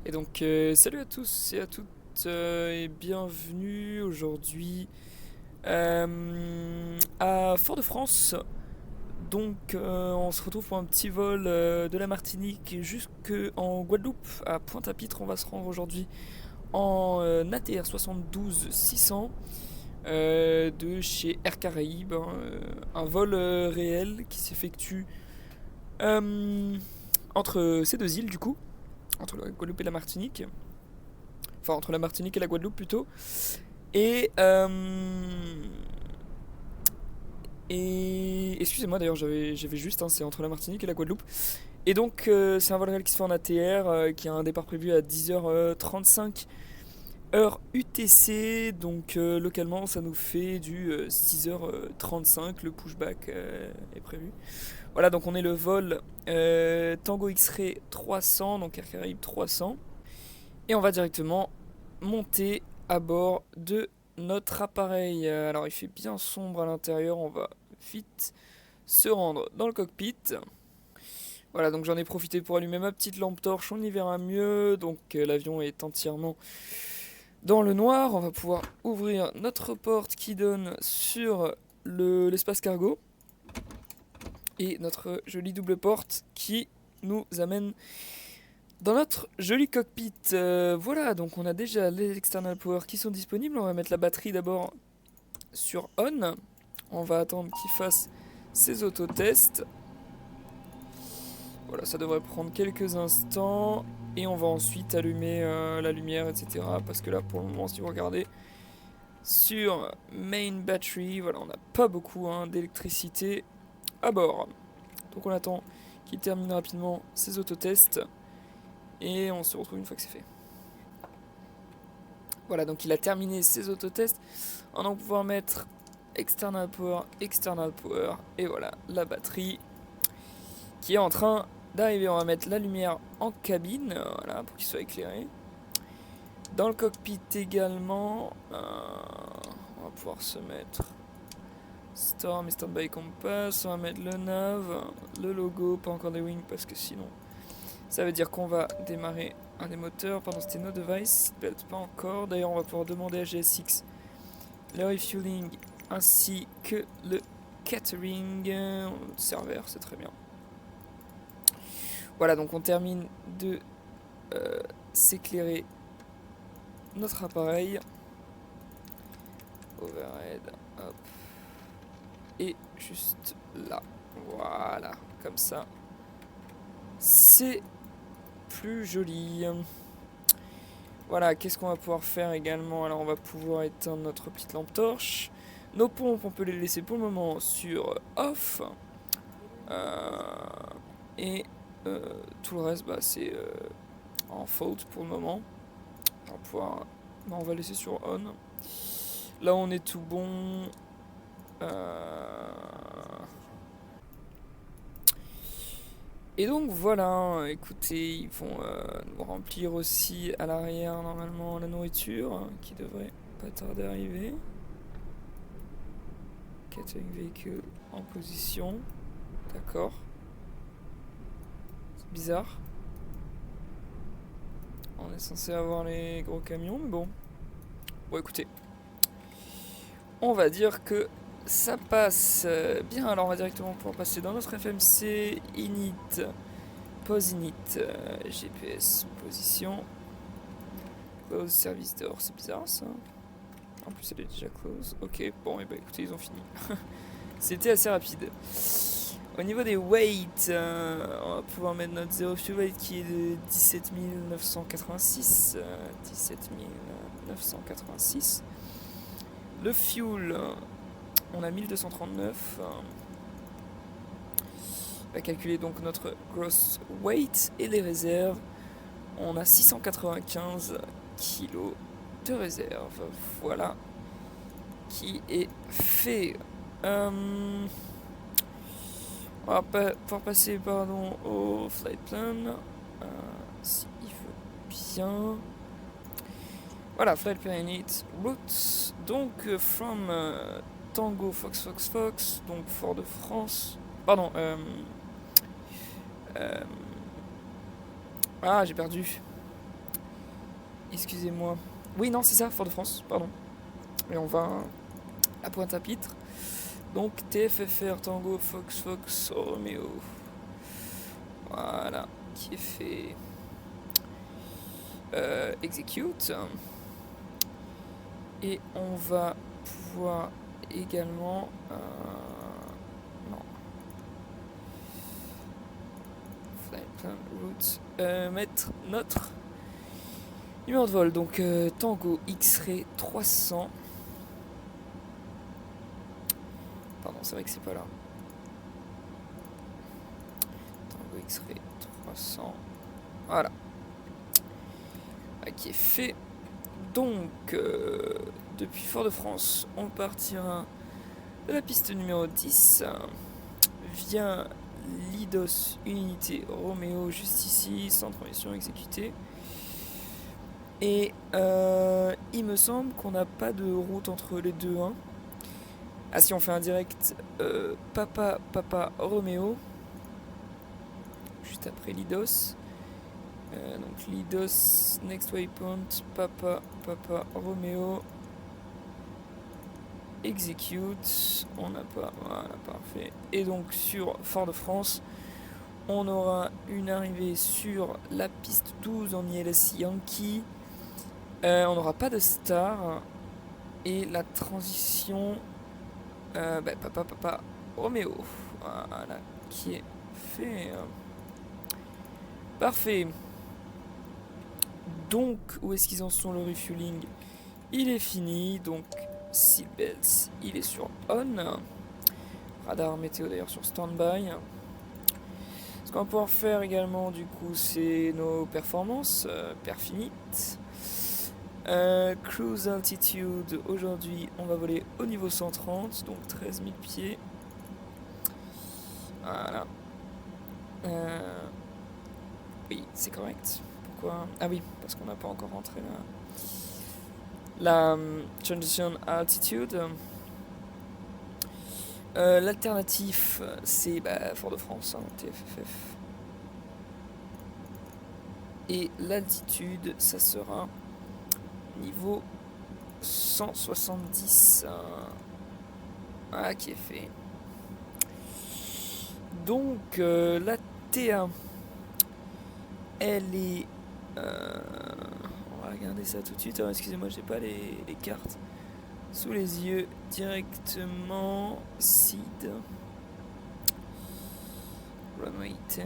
Et donc, salut à tous et à toutes et bienvenue aujourd'hui à Fort-de-France. Donc, on se retrouve pour un petit vol de la Martinique jusqu'en Guadeloupe, à Pointe-à-Pitre. On va se rendre aujourd'hui en ATR 72-600 de chez Air Caraïbes, hein, un vol réel qui s'effectue euh, entre ces deux îles, du coup, entre la Guadeloupe et la Martinique. Enfin, entre la Martinique et la Guadeloupe plutôt. Et, excusez-moi d'ailleurs, j'avais juste, hein, c'est entre la Martinique et la Guadeloupe. Et donc, c'est un vol réel qui se fait en ATR, qui a un départ prévu à 10h35, heure UTC. Donc, localement, ça nous fait du 6h35. Le pushback est prévu. Voilà, donc on est le vol Tango X-Ray 300, donc Air Caraïbes 300. Et on va directement monter à bord de notre appareil. Alors il fait bien sombre à l'intérieur, on va vite se rendre dans le cockpit. Voilà, donc j'en ai profité pour allumer ma petite lampe torche, on y verra mieux. Donc l'avion est entièrement dans le noir. On va pouvoir ouvrir notre porte qui donne sur l'espace cargo. Et notre jolie double porte qui nous amène dans notre joli cockpit. Voilà, donc on a déjà les external power qui sont disponibles. On va mettre la batterie d'abord sur on. On va attendre qu'il fasse ses autotests. Voilà, ça devrait prendre quelques instants. Et on va ensuite allumer la lumière, etc. Parce que là, pour le moment, si vous regardez sur main battery, voilà, on n'a pas beaucoup d'électricité à bord. Donc on attend qu'il termine rapidement ses autotests. Et on se retrouve une fois que c'est fait. Voilà, donc il a terminé ses autotests. On va pouvoir mettre external power, et voilà, la batterie qui est en train d'arriver. On va mettre la lumière en cabine, voilà, pour qu'il soit éclairé. Dans le cockpit également, on va pouvoir se mettre Storm et Standby Compass. On va mettre le nav, le logo, pas encore des wings parce que sinon ça veut dire qu'on va démarrer un des moteurs. Pendant c'était no device, belt pas encore. D'ailleurs, on va pouvoir demander à GSX le refueling ainsi que le catering. Serveur, c'est très bien. Voilà, donc on termine de s'éclairer notre appareil. Overhead, hop. Et juste là. Voilà, comme ça. C'est plus joli. Voilà, qu'est-ce qu'on va pouvoir faire également? Alors on va pouvoir éteindre notre petite lampe torche. Nos pompes, on peut les laisser pour le moment sur off. Et tout le reste, bah, c'est en faute pour le moment. On va pouvoir... bah, on va laisser sur on. Là on est tout bon. Et donc voilà, écoutez, ils vont nous remplir aussi à l'arrière normalement la nourriture qui devrait pas tarder à arriver. Catering véhicule en position. D'accord. C'est bizarre. On est censé avoir les gros camions, mais bon. Bon écoutez. On va dire que ça passe bien. Alors on va directement pouvoir passer dans notre FMC init. Pause init, GPS position. Close service dehors, c'est bizarre ça. En plus elle est déjà close. Ok, bon et bah écoutez, ils ont fini. C'était assez rapide. Au niveau des weights, on va pouvoir mettre notre zero fuel weight qui est de 17 986. 17 986. Le fuel, on a 1239. On va calculer donc notre gross weight et les réserves. On a 695 kilos de réserve. Voilà qui est fait. On va pouvoir passer au flight plan. S'il veut bien. Voilà, flight plan init route. Donc, from Tango Fox Fox Fox, donc Fort-de-France. Pardon, ah, j'ai perdu. Excusez-moi. Oui, non, c'est ça, Fort-de-France, pardon. Et on va à Pointe-à-Pitre. Donc TFFR, Tango, Fox, Fox, Romeo. Voilà, qui est fait. Execute. Et on va pouvoir également... non. Flight plan route. Mettre notre numéro de vol. Donc Tango X-Ray 300. Pardon, c'est vrai que c'est pas là. Tango X-Ray 300. Voilà. Qui est fait. Donc, depuis Fort-de-France, on partira de la piste numéro 10 via Lidos Unité Romeo, juste ici, sans transition exécutée. Et il me semble qu'on n'a pas de route entre les deux. Hein. Ah, si on fait un direct Papa Romeo, juste après Lidos. Donc Lidos, next waypoint, Papa Romeo, execute, on n'a pas, voilà, parfait. Et donc sur Fort-de-France, on aura une arrivée sur la piste 12 en ILS Yankee, on n'aura pas de star, et la transition, Papa Romeo, voilà, qui est fait. Parfait. Donc, où est-ce qu'ils en sont le refueling? Il est fini, donc seatbelts, il est sur on. Radar météo d'ailleurs sur standby. Ce qu'on va pouvoir faire également, du coup, c'est nos performances, perfinite. Cruise altitude, aujourd'hui, on va voler au niveau 130, donc 13 000 pieds. Voilà. Oui, c'est correct. Pourquoi? Ah oui, parce qu'on n'a pas encore rentré la transition altitude. L'alternatif, c'est Fort-de-France, hein, TFFF. Et l'altitude, ça sera niveau 170. Qui est fait. Donc, la TA, elle est... on va regarder ça tout de suite. Alors, excusez-moi, j'ai pas les cartes sous les yeux directement. Seed. Runway 10.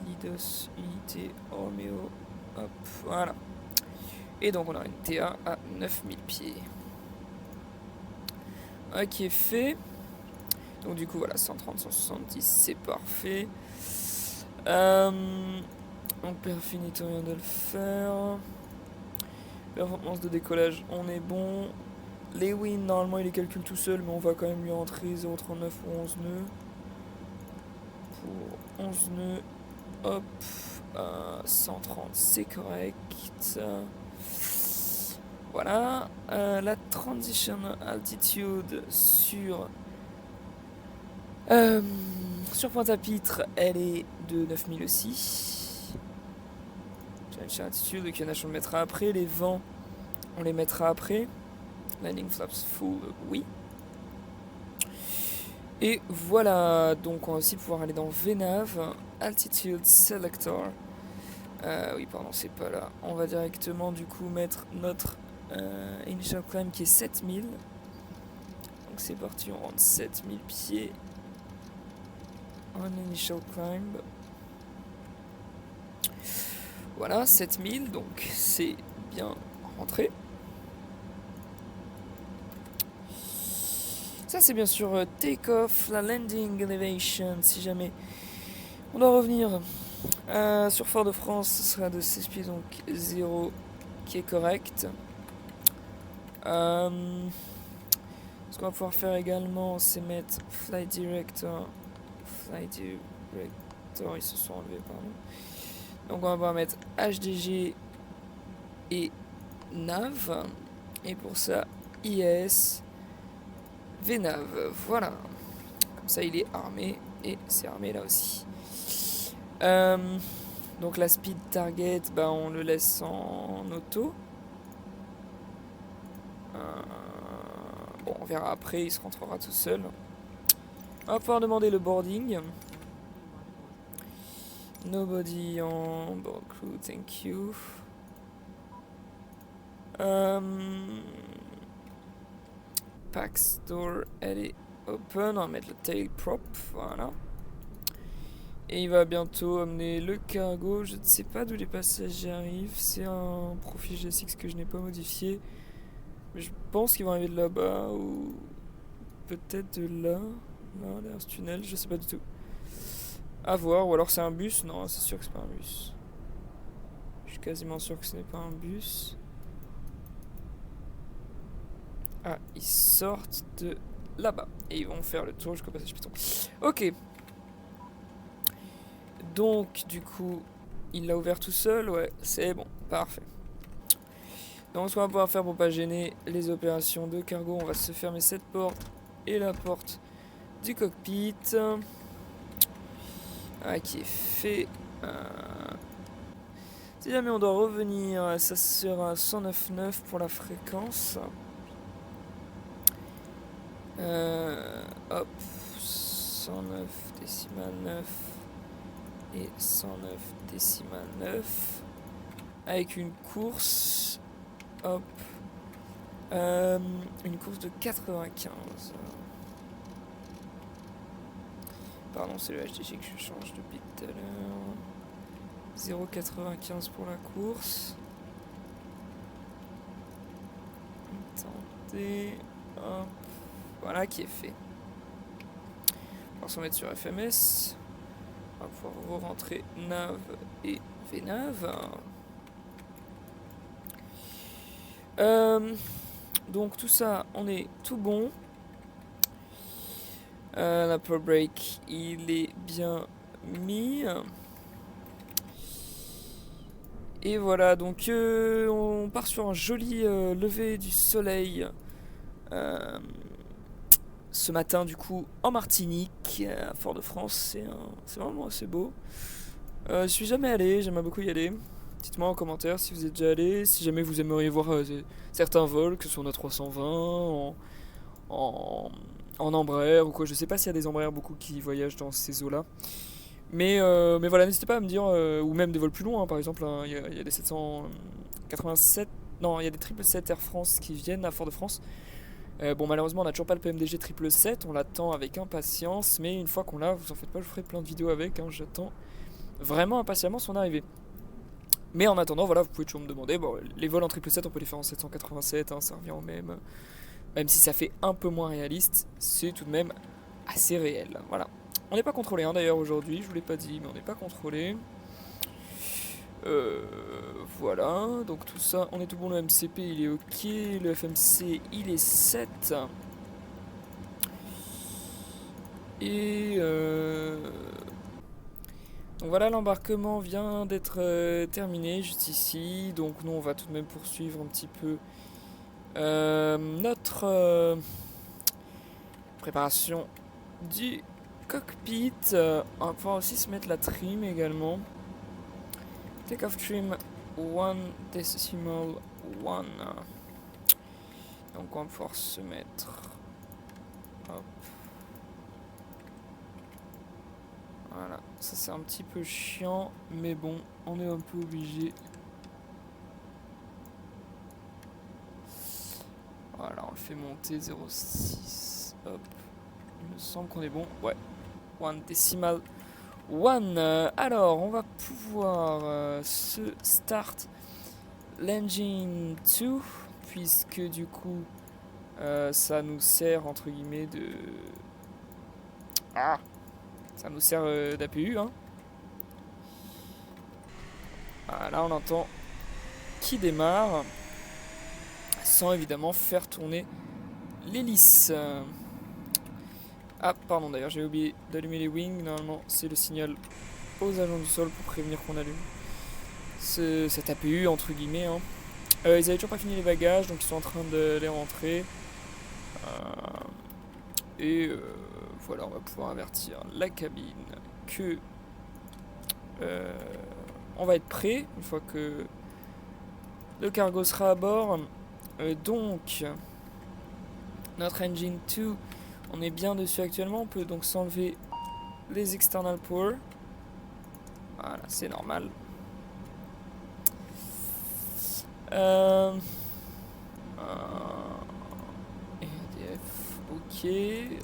Lidos, unité, Romeo. Hop, voilà. Et donc on a une TA à 9000 pieds. Qui est fait. Donc du coup voilà, 130, 170, c'est parfait. Donc Perfinite, on vient de le faire. Performance de décollage, on est bon. Les wins, normalement il les calcule tout seul, mais on va quand même lui rentrer 0,39 ou 11 nœuds. Pour 11 nœuds, hop, 130, c'est correct. Voilà, la transition altitude sur Pointe-à-Pitre, elle est de 9000 aussi. Transition altitude, le canage on le mettra après, les vents on les mettra après. Landing flaps full, oui. Et voilà, donc on va aussi pouvoir aller dans VNAV, altitude selector. Oui, pardon, c'est pas là. On va directement du coup mettre notre initial climb qui est 7000. Donc c'est parti, on rentre 7000 pieds en initial climb. Voilà, 7000, donc c'est bien rentré. Ça c'est bien sûr take-off, la landing elevation, si jamais on doit revenir sur Fort-de-France, ce sera de 16 pieds, donc 0 qui est correct. Ce qu'on va pouvoir faire également, c'est mettre Flight Director, ils se sont enlevés, pardon. Donc on va pouvoir mettre HDG et NAV, et pour ça, IAS, VNAV, voilà. Comme ça il est armé, et c'est armé là aussi. Donc la speed target, bah, on le laisse en auto. Bon, on verra après, il se rentrera tout seul. On va pouvoir demander le boarding. Nobody on board crew, thank you. Pax door, elle est open. On va mettre le tail prop, voilà. Et il va bientôt amener le cargo. Je ne sais pas d'où les passagers arrivent. C'est un profil GSX que je n'ai pas modifié. Mais je pense qu'ils vont arriver de là-bas ou peut-être de là. Là, derrière ce tunnel, je sais pas du tout. À voir, ou alors c'est un bus. Non, c'est sûr que c'est pas un bus. Je suis quasiment sûr que ce n'est pas un bus. Ah, ils sortent de là-bas. Et ils vont faire le tour jusqu'au passage piéton. Ok. Donc, du coup, il l'a ouvert tout seul. Ouais, c'est bon. Parfait. Donc, ce qu'on va pouvoir faire pour pas gêner les opérations de cargo, on va se fermer cette porte et la porte du cockpit. Ah, qui est fait. Si jamais on doit revenir, ça sera 109.9 pour la fréquence. Hop, 109 décimal 9 et 109 décimal 9 avec une course, hop, une course de 95. Pardon, c'est le HTC que je change depuis tout à l'heure. 0,95 pour la course. Attendez, hop. Voilà qui est fait. On va se mettre sur FMS. On va pouvoir re-rentrer nav et VNav. Donc tout ça, on est tout bon. La power brake, il est bien mis. Et voilà, donc on part sur un joli lever du soleil. Ce matin du coup en Martinique à Fort-de-France, c'est vraiment assez beau. Je suis jamais allé, j'aimerais beaucoup y aller. Dites-moi en commentaire si vous êtes déjà allé, si jamais vous aimeriez voir certains vols, que ce soit en A320, en Embraer ou quoi. Je sais pas s'il y a des Embraer beaucoup qui voyagent dans ces eaux-là. Mais voilà, n'hésitez pas à me dire, ou même des vols plus longs, hein, par exemple, il y a des 787, non, il y a des 777 Air France qui viennent à Fort-de-France. Bon, malheureusement, on n'a toujours pas le PMDG 777, on l'attend avec impatience, mais une fois qu'on l'a, vous en faites pas, je vous ferai plein de vidéos avec, hein, j'attends vraiment impatiemment son arrivée. Mais en attendant, voilà, vous pouvez toujours me demander, bon, les vols en 777, on peut les faire en 787, hein, ça revient au même. Même si ça fait un peu moins réaliste, c'est tout de même assez réel, voilà. On n'est pas contrôlé, hein, d'ailleurs, aujourd'hui, je vous l'ai pas dit, mais on n'est pas contrôlé. Voilà, donc tout ça, on est tout bon, le MCP il est ok, le FMC il est 7. Et donc voilà, l'embarquement vient d'être terminé juste ici, donc nous on va tout de même poursuivre un petit peu notre préparation du cockpit. On va pouvoir aussi se mettre la trim également. Take off trim 1 decimal 1. Donc on va pouvoir se mettre. Hop. Voilà, ça c'est un petit peu chiant, mais bon, on est un peu obligé. Voilà, on le fait monter 0,6. Hop. Il me semble qu'on est bon. Ouais. 1 decimal 1. Alors, on va pouvoir se start l'engine 2, puisque du coup, ça nous sert entre guillemets de. Ah! Ça nous sert d'APU, hein. Voilà, on entend qui démarre, sans évidemment faire tourner l'hélice. Ah, pardon, d'ailleurs, j'ai oublié d'allumer les wings. Normalement, c'est le signal aux agents du sol pour prévenir qu'on allume cet APU, entre guillemets. Hein. Ils avaient toujours pas fini les bagages, donc ils sont en train de les rentrer. Voilà, on va pouvoir avertir la cabine que on va être prêt une fois que le cargo sera à bord. Donc, notre engine 2, on est bien dessus actuellement. On peut donc s'enlever les external power. Voilà, c'est normal. EDF, ok.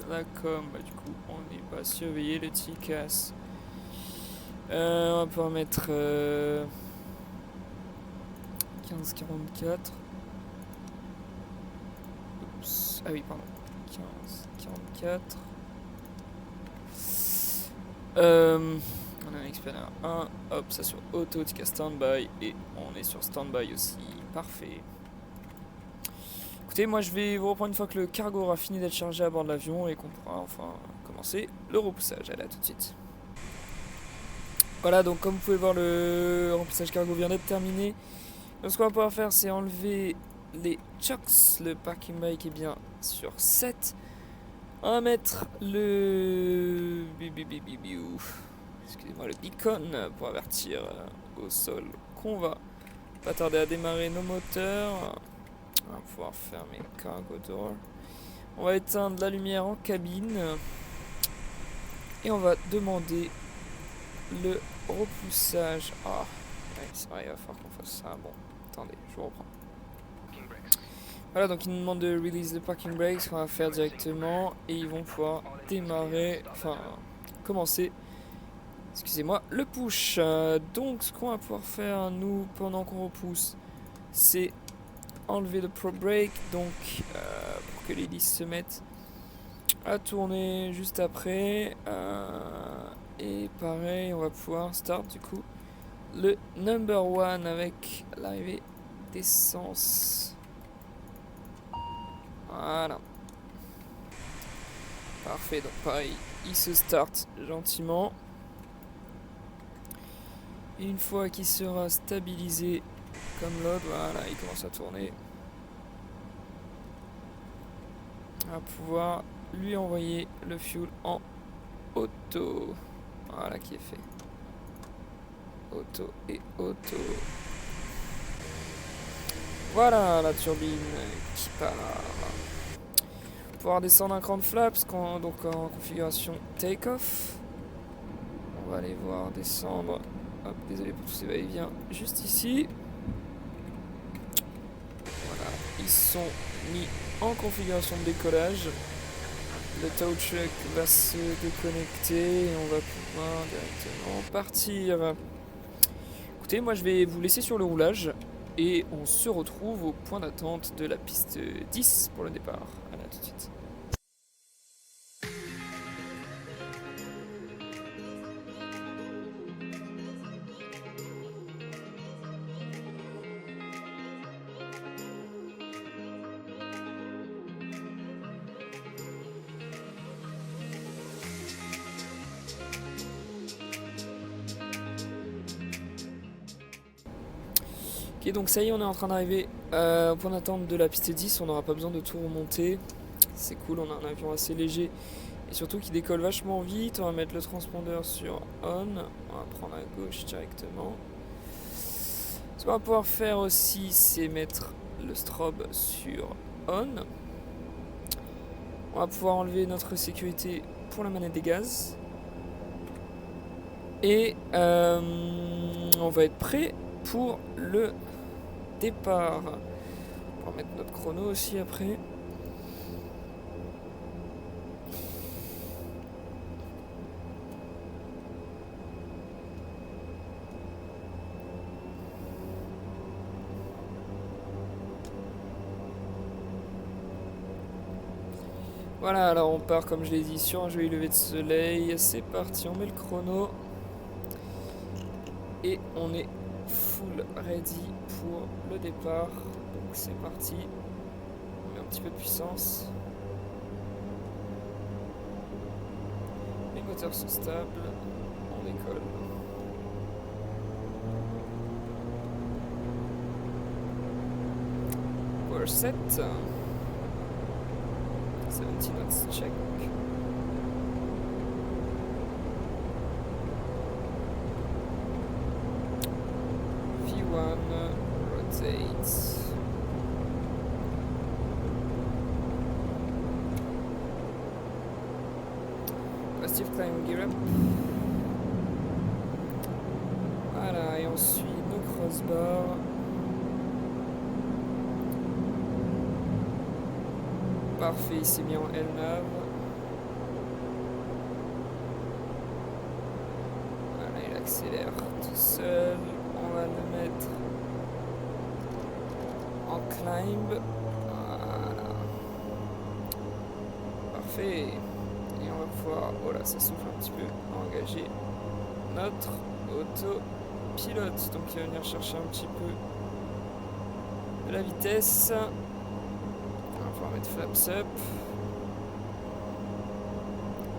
La com, bah, du coup, on n'est pas surveillé. Le TCAS. On va pouvoir mettre 1544. Oups. Ah oui, pardon. 1544. On a un expander 1. Hop, ça sur auto, TCAS standby. Et on est sur standby aussi. Parfait. Écoutez, moi je vais vous reprendre une fois que le cargo aura fini d'être chargé à bord de l'avion et qu'on pourra enfin commencer le repoussage. Allez, à tout de suite. Voilà, donc comme vous pouvez voir, le remplissage cargo vient d'être terminé. Donc ce qu'on va pouvoir faire, c'est enlever les chocks. Le parking brake est bien sur 7. On va mettre le... Excusez-moi, le beacon pour avertir au sol qu'on va pas tarder à démarrer nos moteurs. On va pouvoir fermer cargo door. On va éteindre la lumière en cabine. Et on va demander le repoussage. Ah, ouais, c'est vrai, il va falloir qu'on fasse ça. Bon, attendez, je vous reprends. Voilà, donc ils nous demandent de release le parking brake, ce qu'on va faire directement. Et ils vont pouvoir démarrer, enfin, commencer, excusez-moi, le push. Donc, ce qu'on va pouvoir faire, nous, pendant qu'on repousse, c'est enlever le pro brake, donc pour que l'hélice se mette à tourner juste après. Et pareil, on va pouvoir start du coup le number 1 avec l'arrivée d'essence. Voilà. Parfait, donc pareil, il se start gentiment. Et une fois qu'il sera stabilisé comme l'autre, voilà, il commence à tourner. On va pouvoir lui envoyer le fuel en auto. Voilà qui est fait. Auto et auto. Voilà la turbine qui part. On va pouvoir descendre un cran de flaps, donc en configuration take-off. On va aller voir descendre. Hop, désolé pour tous ces va-et-vient juste ici. Voilà, ils sont mis en configuration de décollage. Le tow truck va se déconnecter et on va pouvoir directement partir. Écoutez, moi je vais vous laisser sur le roulage et on se retrouve au point d'attente de la piste 10 pour le départ. Allez, à tout de suite. Ok, donc ça y est, on est en train d'arriver au point d'attente de la piste 10. On n'aura pas besoin de tout remonter. C'est cool, on a un avion assez léger et surtout qui décolle vachement vite. On va mettre le transpondeur sur on. On va prendre à gauche directement. Ce qu'on va pouvoir faire aussi, c'est mettre le strobe sur on. On va pouvoir enlever notre sécurité pour la manette des gaz. Et on va être prêt pour le départ. On va mettre notre chrono aussi après. Voilà, alors on part comme je l'ai dit sur un joli lever de soleil. C'est parti, on met le chrono. Et on est full ready pour le départ. Donc c'est parti. On met un petit peu de puissance. Les moteurs sont stables. On décolle. Power set. 70 knots check. 8. Positive climb gear up. Voilà, et on suit nos crossbars. Parfait, il s'est mis en LNAV. Voilà, il accélère tout seul. On va le mettre en climb. Voilà. Parfait. Et on va pouvoir, oh là, ça souffle un petit peu, engager notre autopilote. Donc il va venir chercher un petit peu de la vitesse. On va pouvoir mettre flaps up.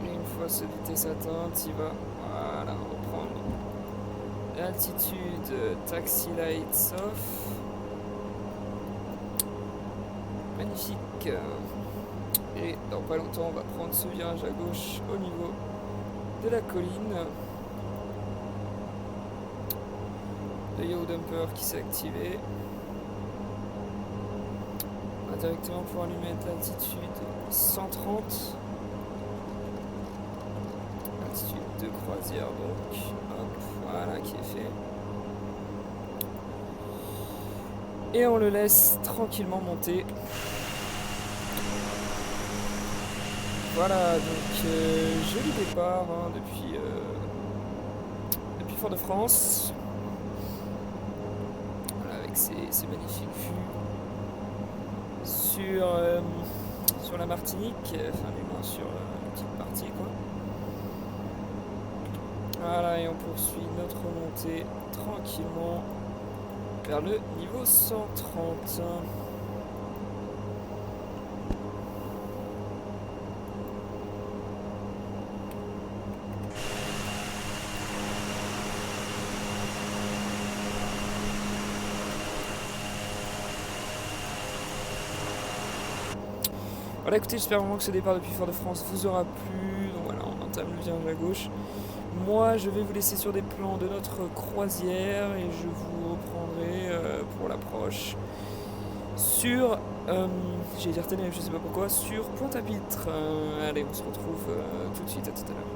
Et une fois cette vitesse atteinte, il va, voilà, reprendre l'altitude, taxi lights off. Magnifique. Et dans pas longtemps, on va prendre ce virage à gauche au niveau de la colline. Le yaw dumper qui s'est activé. On va directement pouvoir lui mettre l'altitude 130. Altitude de croisière donc. Hop, voilà qui est fait. Et on le laisse tranquillement monter. Voilà, donc joli départ hein, depuis Fort-de-France. Voilà, avec ces magnifiques vues sur la Martinique, enfin du moins sur la petite partie quoi. Voilà, et on poursuit notre montée tranquillement vers le niveau 130. Voilà, écoutez, j'espère vraiment que ce départ depuis Fort-de-France vous aura plu. Donc voilà, on entame le virage à gauche. Moi, je vais vous laisser sur des plans de notre croisière et je vous reprendrai pour l'approche sur, j'allais dire Tenerife, je sais pas pourquoi, sur Pointe-à-Pitre. Allez, on se retrouve tout de suite, à tout à l'heure.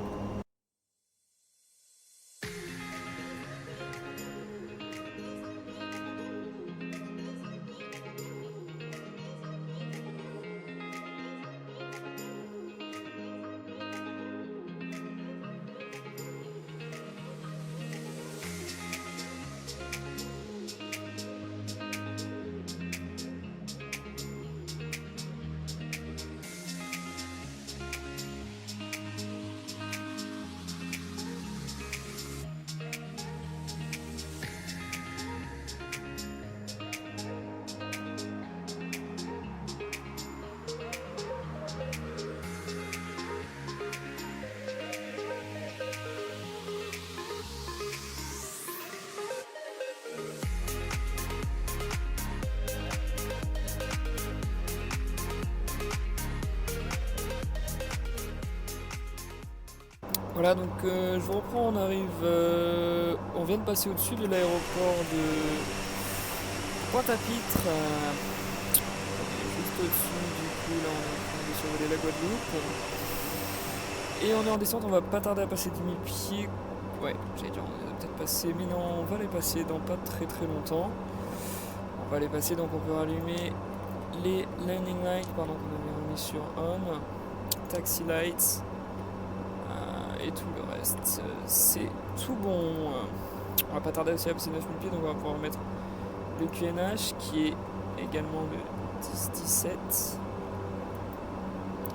Voilà, donc je vous reprends, on vient de passer au-dessus de l'aéroport de Pointe-à-Pitre, juste au-dessus, du coup là on est en train de survoler la Guadeloupe, et on est en descente, on va pas tarder à passer 10 000 pieds, ouais, j'allais dire on les a peut-être passés, mais non, on va les passer dans pas très longtemps, on va les passer, donc on peut rallumer les landing lights, pardon, qu'on avait remis sur on, taxi lights, et tout le reste, c'est tout bon. On va pas tarder aussi à passer 9000 pieds, donc on va pouvoir mettre le QNH qui est également le 10-17.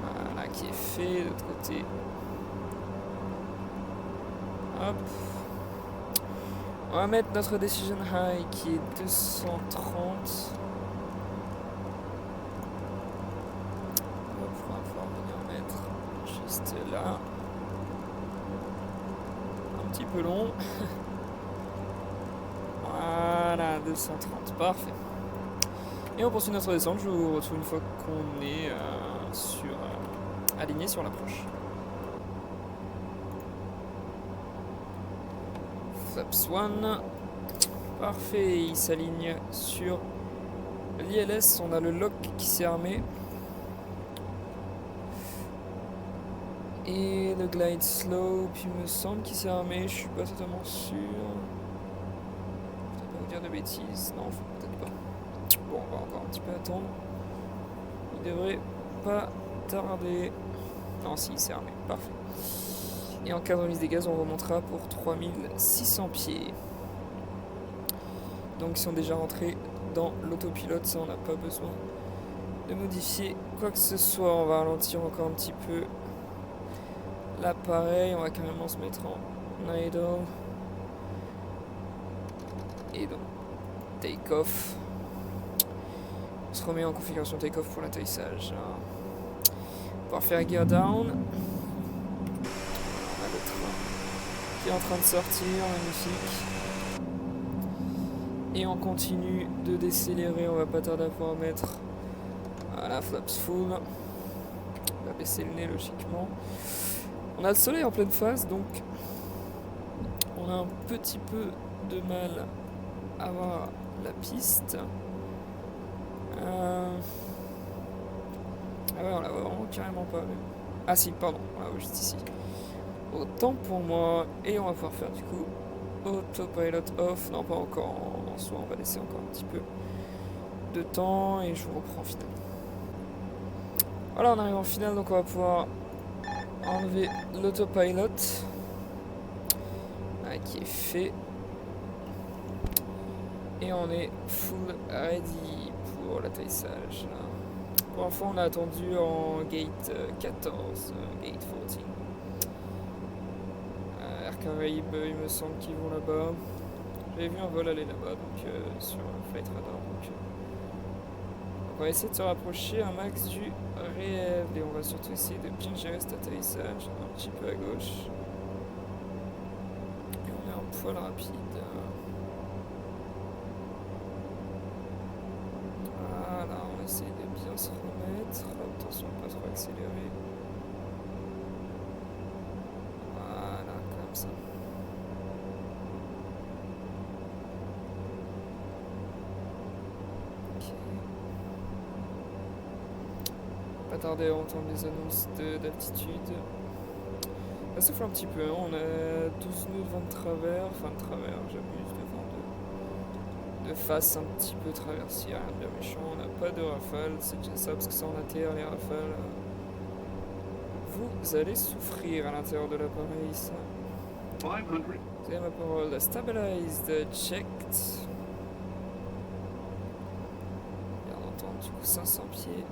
Voilà, qui est fait de l'autre côté. Hop. On va mettre notre Decision High qui est 230. On va pouvoir venir mettre juste là. Un petit peu long. Voilà, 230, parfait. Et on poursuit notre descente, je vous retrouve une fois qu'on est aligné sur l'approche. Flaps 1. Parfait, il s'aligne sur l'ILS. On a le lock qui s'est armé. Et le glide slope, il me semble qu'il s'est armé, je suis pas totalement sûr. Je vais pas vous dire de bêtises, non, peut-être pas. Bon, on va encore un petit peu attendre. Il devrait pas tarder. Non, si, il s'est armé, parfait. Et en cas de remise des gaz, on remontera pour 3600 pieds. Donc, ils sont déjà rentrés dans l'autopilote, ça on n'a pas besoin de modifier quoi que ce soit. On va ralentir encore un petit peu l'appareil, on va carrément se mettre en idle. Et donc, take-off. On se remet en configuration take-off pour l'atterrissage. On va faire gear down. On a le train qui est en train de sortir, magnifique. Et on continue de décélérer, on va pas tarder à pouvoir mettre la flaps full. On va baisser le nez logiquement. On a le soleil en pleine phase, donc on a un petit peu de mal à voir la piste. Ah ouais, on la voit vraiment carrément pas. Même. Ah si, pardon, on la voit juste ici. Autant pour moi, et on va pouvoir faire du coup autopilot off. Non, pas encore en soi, on va laisser encore un petit peu de temps et je vous reprends en finale. Voilà, on arrive en finale, donc on va pouvoir enlever l'autopilot qui est fait et on est full ready pour l'atterrissage. Pour info, on a attendu en gate 14, gate 14. Air Caraïbes, il me semble qu'ils vont là-bas. J'avais vu un vol aller là-bas, donc sur Flight Radar. Donc, on va essayer de se rapprocher un max du réel et on va surtout essayer de bien gérer cet atterrissage un petit peu à gauche. Et on est un poil rapide. Voilà, on essaye de bien se remettre. Attention à pas trop accélérer. Voilà, comme ça. Pas tarder à entendre les annonces d'altitude. Ça souffle un petit peu, hein. On a 12 nœuds de vent de travers, j'abuse, de vent de face un petit peu traversier, rien de bien méchant. On n'a pas de rafale, c'est déjà ça, parce que ça en ATR, les rafales. Vous allez souffrir à l'intérieur de l'appareil, ça. 500. Vous avez ma parole. Stabilized, checked. Bien entendu, du coup 500 pieds.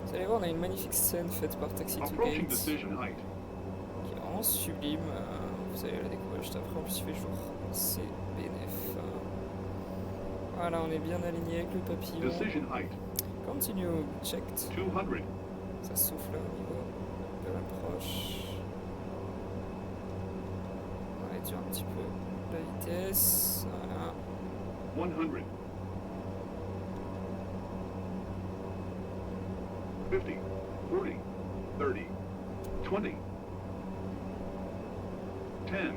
Vous allez voir, on a une magnifique scène faite par Taxi to Approaching Gate, decision height. qui est vraiment sublime. Vous allez la découvrir juste après, en plus il fait jour. C'est BNF. Voilà, on est bien aligné avec le papillon. Decision height. Continue, checked. 200. Ça souffle au niveau de l'approche. On va réduire un petit peu la vitesse. Voilà. 100. 50, 40, 30, 20, 10.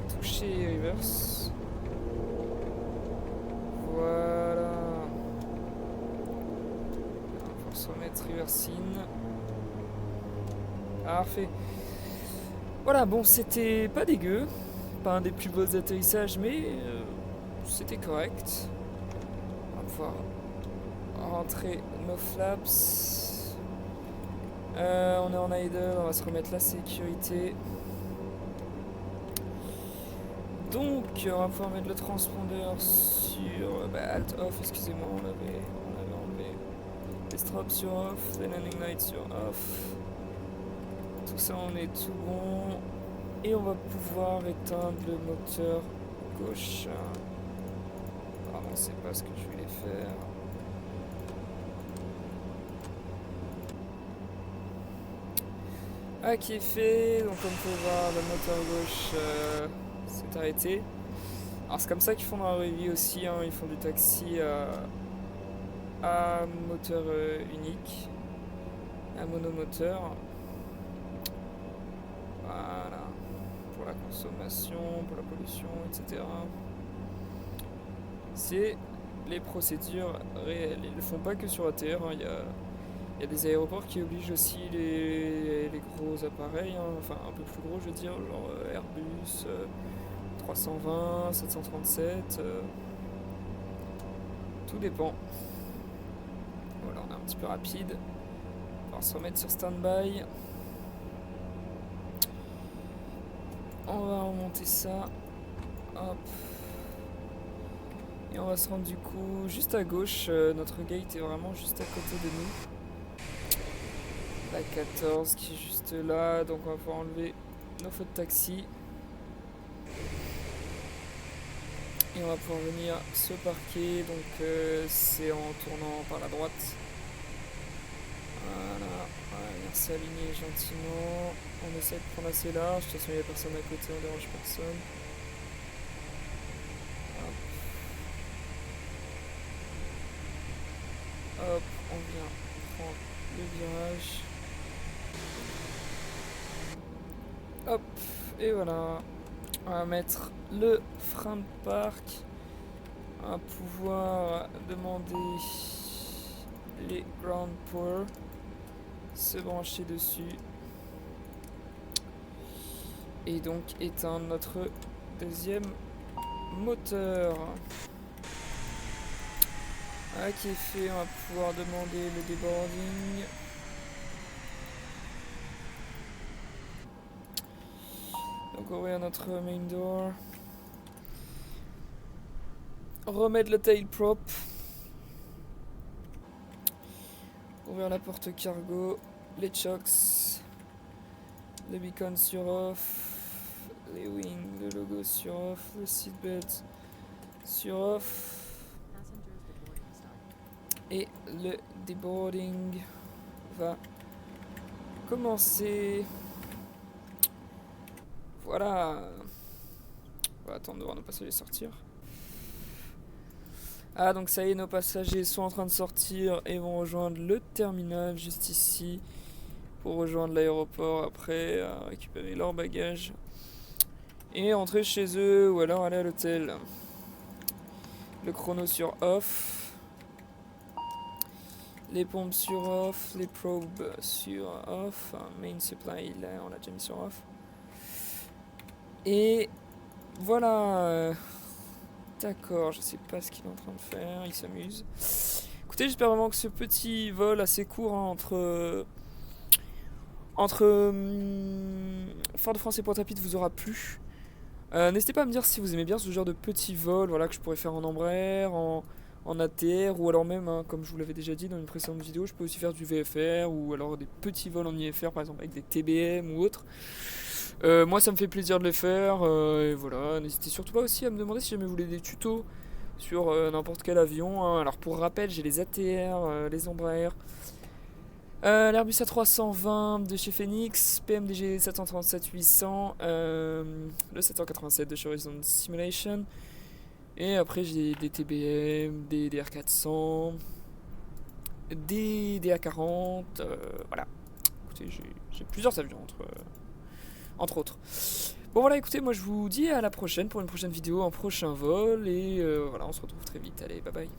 Toucher reverse. Voilà. On va se remettre reverse in. Parfait. Voilà, bon, c'était pas dégueu. Pas un des plus beaux atterrissages, mais c'était correct. On va pouvoir rentrer nos flaps. On est en idle, on va se remettre la sécurité. Donc, on va pouvoir mettre le transpondeur sur alt off, excusez-moi, on avait enlevé les straps sur off, les landing lights sur off. Tout ça, on est tout bon. Et on va pouvoir éteindre le moteur gauche. Pardon, c'est pas ce que je voulais faire. Ah, qui est fait. Donc, comme vous pouvez voir, le moteur gauche s'est arrêté. Alors, c'est comme ça qu'ils font dans la revue aussi. Hein. Ils font du taxi à moteur unique. un monomoteur. Voilà. Pour la consommation, pour la pollution, etc. C'est les procédures réelles. Ils ne le font pas que sur ATR. Il y a des aéroports qui obligent aussi les gros appareils, hein, enfin un peu plus gros, je veux dire, genre Airbus 320, 737. Tout dépend. Voilà, on est un petit peu rapide. On va se remettre sur stand-by. On va remonter ça. Hop. Et on va se rendre du coup juste à gauche. Notre gate est vraiment juste à côté de nous. La 14 qui est juste là. Donc on va pouvoir enlever nos feux de taxi. Et on va pouvoir venir se parquer. Donc c'est en tournant par la droite. Voilà. On va venir s'aligner gentiment. On essaie de prendre assez large. De toute façon il n'y a personne à côté, on dérange personne. Hop, on vient prendre le virage. Hop, et voilà. On va mettre le frein de parc. On va pouvoir demander les ground power. Se brancher dessus. Et donc éteindre notre deuxième moteur. Voilà qui est fait, on va pouvoir demander le deboarding. Donc ouvrir notre main door. Remettre le tail prop. Ouvrir la porte cargo. Les chocks. Le beacon sur off. Les wings, le logo sur off. Le seatbelt sur off. Et le deboarding va commencer. Voilà. On va attendre de voir nos passagers sortir. Ah, donc ça y est, nos passagers sont en train de sortir et vont rejoindre le terminal juste ici pour rejoindre l'aéroport après, récupérer leurs bagages et entrer chez eux ou alors aller à l'hôtel. Le chrono sur off. Les pompes sur off, les probes sur off, main supply là on l'a déjà mis sur off. Et voilà. D'accord, je sais pas ce qu'il est en train de faire, il s'amuse. Écoutez, j'espère vraiment que ce petit vol assez court hein, entre Fort-de-France et Pointe-à-Pitre vous aura plu. N'hésitez pas à me dire si vous aimez bien ce genre de petits vols voilà, que je pourrais faire en Embraer, en ATR ou alors même, hein, comme je vous l'avais déjà dit dans une précédente vidéo, je peux aussi faire du VFR ou alors des petits vols en IFR par exemple avec des TBM ou autres. Moi ça me fait plaisir de les faire et voilà, n'hésitez surtout pas aussi à me demander si jamais vous voulez des tutos sur n'importe quel avion. Hein. Alors pour rappel j'ai les ATR, les Embraer, l'Airbus A320 de chez Phoenix, PMDG 737-800, le 787 de chez Horizon Simulation. Et après j'ai des TBM, des DR400, des DA40, voilà. Écoutez, j'ai plusieurs avions entre autres. Bon voilà, écoutez, moi je vous dis à la prochaine pour une prochaine vidéo, un prochain vol, et voilà, on se retrouve très vite. Allez, bye bye.